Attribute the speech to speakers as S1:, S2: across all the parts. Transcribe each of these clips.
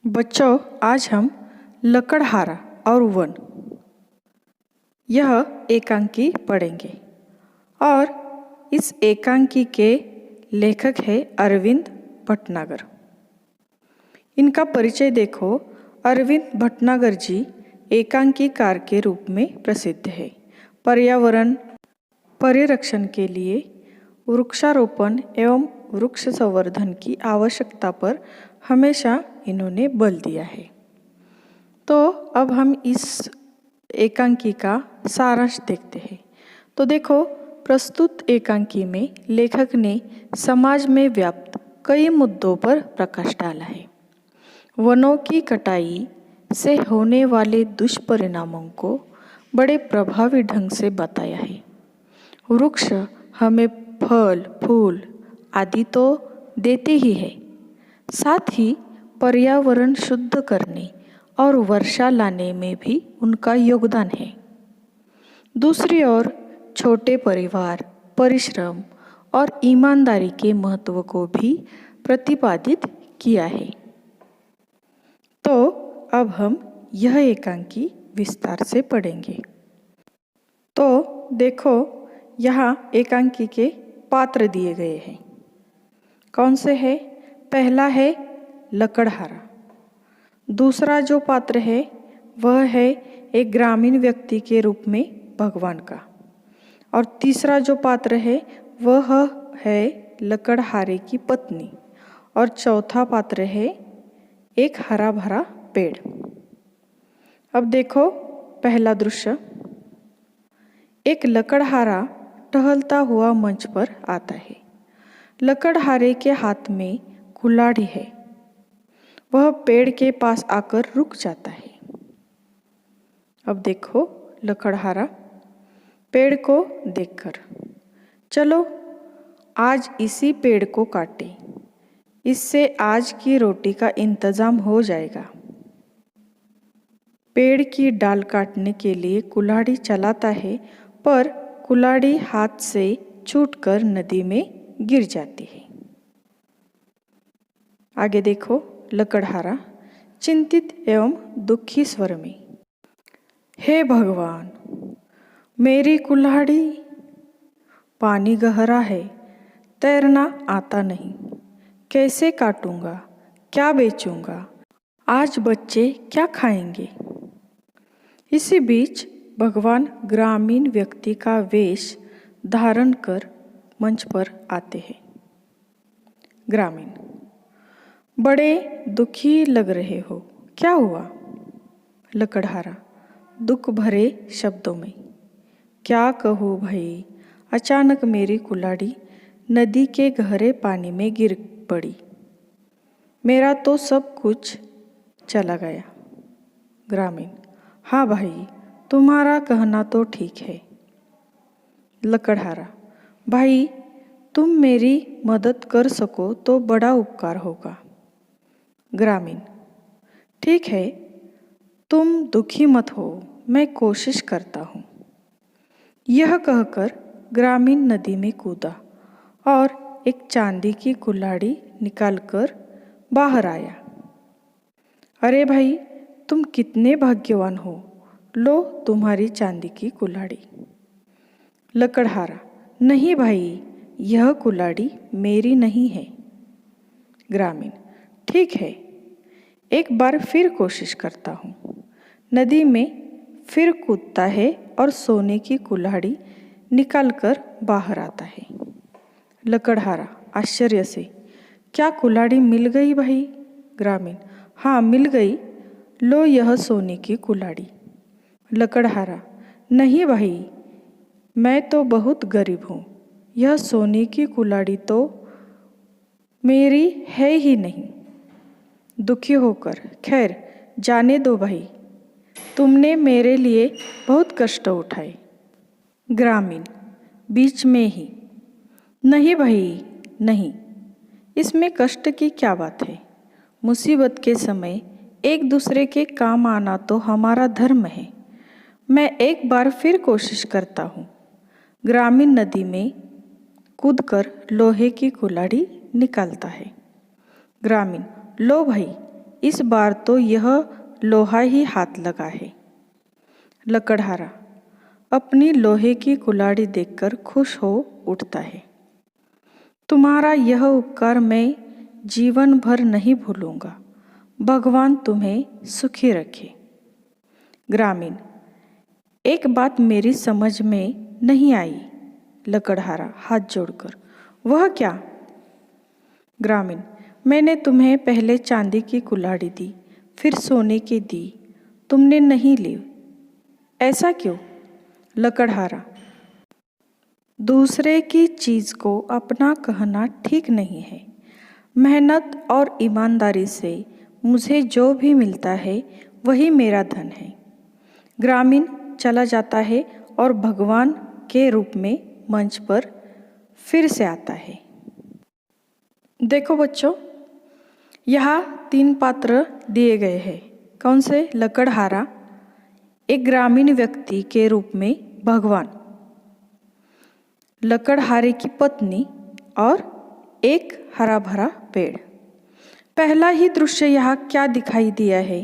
S1: बच्चों, आज हम लकड़हारा और वन यह एकांकी पढ़ेंगे और इस एकांकी के लेखक है अरविंद भटनागर। इनका परिचय देखो। अरविंद भटनागर जी एकांकीकार के रूप में प्रसिद्ध है। पर्यावरण परिरक्षण के लिए वृक्षारोपण एवं वृक्ष संवर्धन की आवश्यकता पर हमेशा इन्होंने बल दिया है। तो अब हम इस एकांकी का सारांश देखते हैं। तो देखो, प्रस्तुत एकांकी में लेखक ने समाज में व्याप्त कई मुद्दों पर प्रकाश डाला है। वनों की कटाई से होने वाले दुष्परिणामों को बड़े प्रभावी ढंग से बताया है। वृक्ष हमें फल, फूल आदि तो देते ही है, साथ ही पर्यावरण शुद्ध करने और वर्षा लाने में भी उनका योगदान है। दूसरी ओर छोटे परिवार, परिश्रम और ईमानदारी के महत्व को भी प्रतिपादित किया है। तो अब हम यह एकांकी विस्तार से पढ़ेंगे। तो देखो, यहाँ एकांकी के पात्र दिए गए हैं। कौन से है? पहला है लकड़हारा। दूसरा जो पात्र है वह है एक ग्रामीण व्यक्ति के रूप में भगवान का। और तीसरा जो पात्र है वह है लकड़हारे की पत्नी। और चौथा पात्र है एक हरा भरा पेड़। अब देखो, पहला दृश्य। एक लकड़हारा टहलता हुआ मंच पर आता है। लकड़हारे के हाथ में कुल्हाड़ी है। वह पेड़ के पास आकर रुक जाता है। अब देखो लकड़हारा पेड़ को देखकर, चलो आज इसी पेड़ को काटें, इससे आज की रोटी का इंतजाम हो जाएगा। पेड़ की डाल काटने के लिए कुल्हाड़ी चलाता है, पर कुल्हाड़ी हाथ से छूटकर नदी में गिर जाती है। आगे देखो, लकड़हारा चिंतित एवं दुखी स्वर में, हे भगवान, मेरी कुल्हाड़ी, पानी गहरा है, तैरना आता नहीं, कैसे काटूंगा, क्या बेचूंगा, आज बच्चे क्या खाएंगे। इसी बीच भगवान ग्रामीण व्यक्ति का वेश धारण कर मंच पर आते हैं। ग्रामीण, बड़े दुखी लग रहे हो, क्या हुआ? लकड़हारा दुख भरे शब्दों में, क्या कहूँ भाई, अचानक मेरी कुल्हाड़ी नदी के गहरे पानी में गिर पड़ी, मेरा तो सब कुछ चला गया। ग्रामीण, हाँ भाई, तुम्हारा कहना तो ठीक है। लकड़हारा, भाई तुम मेरी मदद कर सको तो बड़ा उपकार होगा। ग्रामीण, ठीक है, तुम दुखी मत हो, मैं कोशिश करता हूँ। यह कहकर ग्रामीण नदी में कूदा और एक चांदी की कुल्हाड़ी निकालकर बाहर आया। अरे भाई, तुम कितने भाग्यवान हो, लो तुम्हारी चांदी की कुल्हाड़ी। लकड़हारा, नहीं भाई, यह कुल्हाड़ी मेरी नहीं है। ग्रामीण, ठीक है, एक बार फिर कोशिश करता हूँ। नदी में फिर कूदता है और सोने की कुल्हाड़ी निकालकर बाहर आता है। लकड़हारा आश्चर्य से, क्या कुल्हाड़ी मिल गई भाई? ग्रामीण, हाँ मिल गई, लो यह सोने की कुल्हाड़ी। लकड़हारा, नहीं भाई, मैं तो बहुत गरीब हूँ, यह सोने की कुल्हाड़ी तो मेरी है ही नहीं। दुखी होकर, खैर जाने दो भाई, तुमने मेरे लिए बहुत कष्ट उठाए। ग्रामीण बीच में ही, नहीं भाई नहीं, इसमें कष्ट की क्या बात है, मुसीबत के समय एक दूसरे के काम आना तो हमारा धर्म है। मैं एक बार फिर कोशिश करता हूँ। ग्रामीण नदी में कूदकर लोहे की कुल्हाड़ी निकालता है। ग्रामीण, लो भाई, इस बार तो यह लोहा ही हाथ लगा है। लकड़हारा अपनी लोहे की कुल्हाड़ी देखकर खुश हो उठता है। तुम्हारा यह उपकार मैं जीवन भर नहीं भूलूंगा। भगवान तुम्हें सुखी रखे। ग्रामीण एक बात मेरी समझ में नहीं आई। लकड़हारा हाथ जोड़कर वह क्या? ग्रामीण मैंने तुम्हें पहले चांदी की कुल्हाड़ी दी, फिर सोने की दी, तुमने नहीं ली, ऐसा क्यों? लकड़हारा दूसरे की चीज़ को अपना कहना ठीक नहीं है। मेहनत और ईमानदारी से मुझे जो भी मिलता है वही मेरा धन है। ग्रामीण चला जाता है और भगवान के रूप में मंच पर फिर से आता है। देखो बच्चों, यहाँ 3 पात्र दिए गए हैं। कौन से? लकड़हारा, एक ग्रामीण व्यक्ति के रूप में भगवान, लकड़हारे की पत्नी और एक हरा भरा पेड़। पहला ही दृश्य यहाँ क्या दिखाई दिया है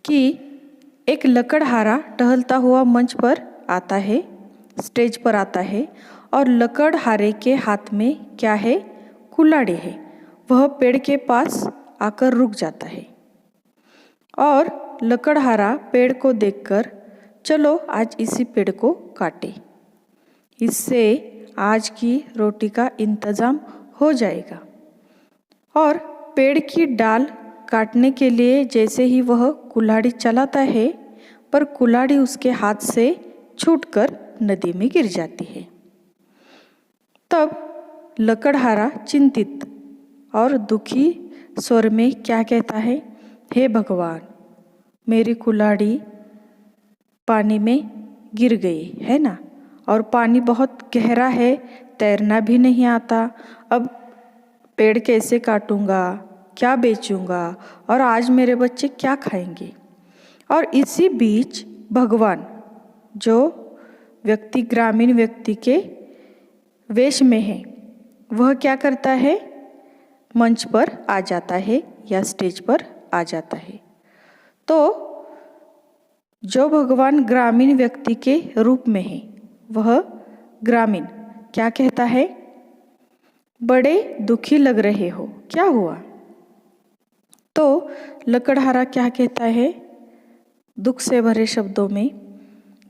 S1: कि एक लकड़हारा टहलता हुआ मंच पर आता है, स्टेज पर आता है, और लकड़हारे के हाथ में क्या है? कुल्हाड़ी है। वह पेड़ के पास आकर रुक जाता है और लकड़हारा पेड़ को देखकर, चलो आज इसी पेड़ को काटे, इससे आज की रोटी का इंतज़ाम हो जाएगा। और पेड़ की डाल काटने के लिए जैसे ही वह कुल्हाड़ी चलाता है, पर कुल्हाड़ी उसके हाथ से छूटकर नदी में गिर जाती है। तब लकड़हारा चिंतित और दुखी स्वर में क्या कहता है? हे भगवान, मेरी कुल्हाड़ी पानी में गिर गई है ना, और पानी बहुत गहरा है, तैरना भी नहीं आता। अब पेड़ कैसे काटूंगा, क्या बेचूंगा, और आज मेरे बच्चे क्या खाएंगे? और इसी बीच भगवान, जो व्यक्ति ग्रामीण व्यक्ति के वेश में है, वह क्या करता है? मंच पर आ जाता है या स्टेज पर आ जाता है। तो जो भगवान ग्रामीण व्यक्ति के रूप में है, वह ग्रामीण क्या कहता है? बड़े दुखी लग रहे हो, क्या हुआ? तो लकड़हारा क्या कहता है दुख से भरे शब्दों में?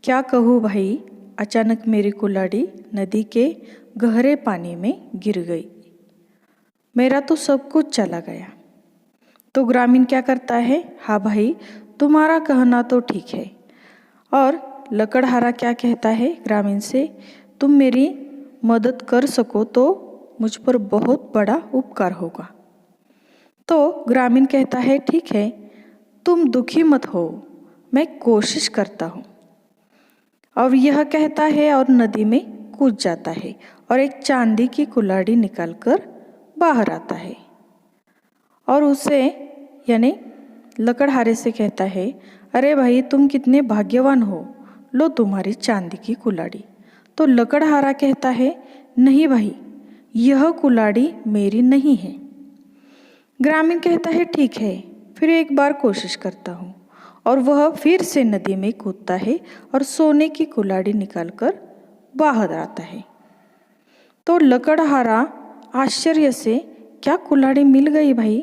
S1: क्या कहूँ भाई, अचानक मेरी कुल्हाड़ी नदी के गहरे पानी में गिर गई, मेरा तो सब कुछ चला गया। तो ग्रामीण क्या करता है? हाँ भाई, तुम्हारा कहना तो ठीक है। और लकड़हारा क्या कहता है ग्रामीण से? तुम मेरी मदद कर सको तो मुझ पर बहुत बड़ा उपकार होगा। तो ग्रामीण कहता है ठीक है, तुम दुखी मत हो, मैं कोशिश करता हूँ। और यह कहता है और नदी में कूद जाता है और एक चांदी की कुल्हाड़ी निकालकर बाहर आता है और उसे यानी लकड़हारे से कहता है, अरे भाई तुम कितने भाग्यवान हो, लो तुम्हारी चांदी की कुल्हाड़ी। तो लकड़हारा कहता है, नहीं भाई, यह कुल्हाड़ी मेरी नहीं है। ग्रामीण कहता है ठीक है, फिर एक बार कोशिश करता हूँ। और वह फिर से नदी में कूदता है और सोने की कुल्हाड़ी निकालकर बाहर आता है। तो लकड़हारा आश्चर्य से, क्या कुल्हाड़ी मिल गई भाई?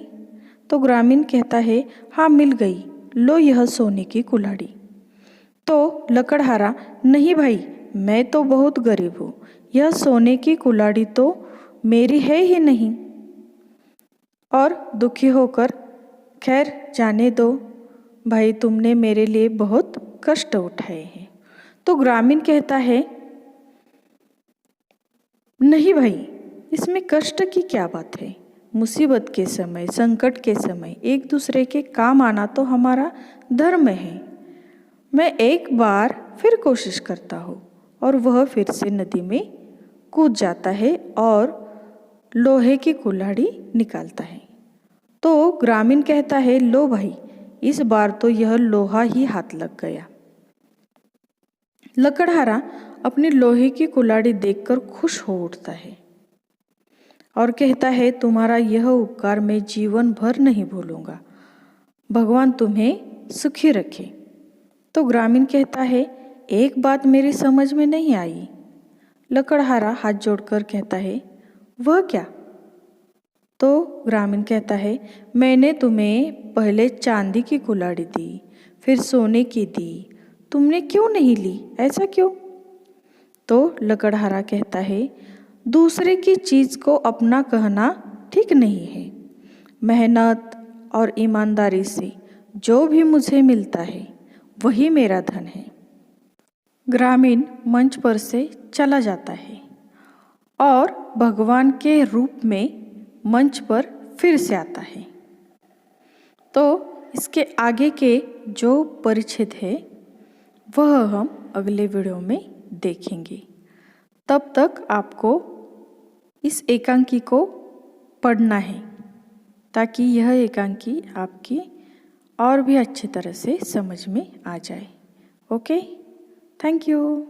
S1: तो ग्रामीण कहता है, हाँ मिल गई, लो यह सोने की कुल्हाड़ी। तो लकड़हारा, नहीं भाई, मैं तो बहुत गरीब हूँ, यह सोने की कुल्हाड़ी तो मेरी है ही नहीं। और दुखी होकर, खैर जाने दो भाई, तुमने मेरे लिए बहुत कष्ट उठाए हैं। तो ग्रामीण कहता है, नहीं भाई, इसमें कष्ट की क्या बात है? मुसीबत के समय, संकट के समय एक दूसरे के काम आना तो हमारा धर्म है। मैं एक बार फिर कोशिश करता हूँ। और वह फिर से नदी में कूद जाता है और लोहे की कुल्हाड़ी निकालता है। तो ग्रामीण कहता है, लो भाई, इस बार तो यह लोहा ही हाथ लग गया। लकड़हारा अपनी लोहे की कुल्हाड़ी देखकर खुश हो उठता है और कहता है, तुम्हारा यह उपकार मैं जीवन भर नहीं भूलूंगा। भगवान तुम्हें सुखी रखे। तो ग्रामीण कहता है, एक बात मेरी समझ में नहीं आई। लकड़हारा हाथ जोड़कर कहता है, वह क्या? तो ग्रामीण कहता है, मैंने तुम्हें पहले चांदी की कुल्हाड़ी दी, फिर सोने की दी, तुमने क्यों नहीं ली? ऐसा क्यों? तो लकड़हारा कहता है, दूसरे की चीज़ को अपना कहना ठीक नहीं है। मेहनत और ईमानदारी से जो भी मुझे मिलता है वही मेरा धन है। ग्रामीण मंच पर से चला जाता है और भगवान के रूप में मंच पर फिर से आता है। तो इसके आगे के जो परिच्छेद है वह हम अगले वीडियो में देखेंगे। तब तक आपको इस एकांकी को पढ़ना है ताकि यह एकांकी आपकी और भी अच्छी तरह से समझ में आ जाए। Okay, thank you.